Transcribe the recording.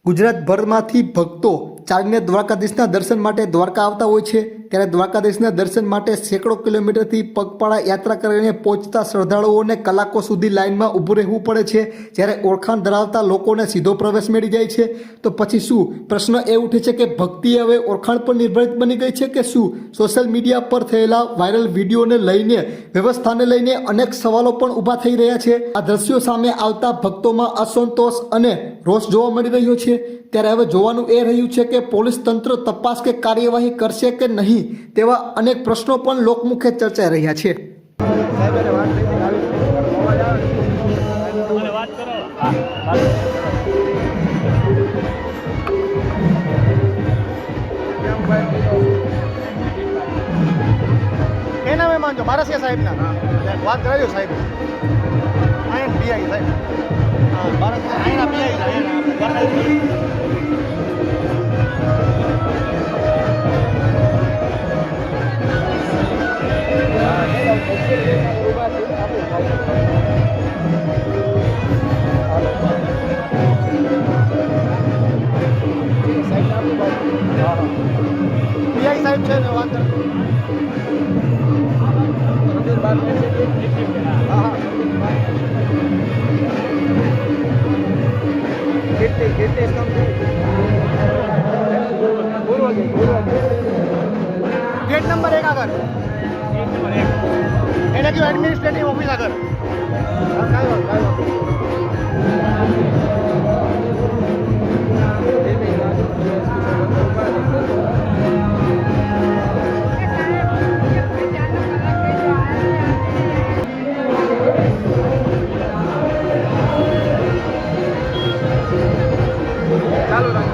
ગુજરાતભરમાંથી ભક્તો ચાલીને દ્વારકાધીશના દર્શન માટે દ્વારકા આવતા હોય છે। ત્યારે દ્વારકાધીશના દર્શન માટે સેંકડો કિલોમીટરથી પગપાળા યાત્રા કરીને પહોંચતા શ્રદ્ધાળુઓને કલાકો સુધી લાઇનમાં ઊભું રહેવું પડે છે। જ્યારે ઓળખાણ ધરાવતા લોકોને સીધો પ્રવેશ મળી જાય છે તો પછી શું? પ્રશ્ન એ ઉઠે છે કે ભક્તિ હવે ઓળખાણ પર નિર્ભરિત બની ગઈ છે કે શું? સોશિયલ મીડિયા પર થયેલા વાયરલ વિડીયોને લઈને વ્યવસ્થાને લઈને અનેક સવાલો પણ ઊભા થઈ રહ્યા છે। આ દ્રશ્યો સામે આવતા ભક્તોમાં અસંતોષ અને રોષ જોવા મળી રહ્યો છે। ત્યારે હવે જોવાનું એ રહ્યું છે કે પોલીસ તંત્ર તપાસ કે કાર્યવાહી કરશે કે નહીં તેવા અનેક પ્રશ્નો પણ લોકમુખે ચર્ચાઈ રહ્યા છે। એના મેં માનજો મારા છે સાહેબના વાત કરાવ્યો સાહેબ આયન પીઆઈ સાહેબ ભારત આયના પીઆઈ પીઆઈ સાહેબ છે ને વાત गेट नंबर 1 આગળ એને કયું એડમિનિસ્ટ્રેટિવ ઓફિસ આગળ ચાલો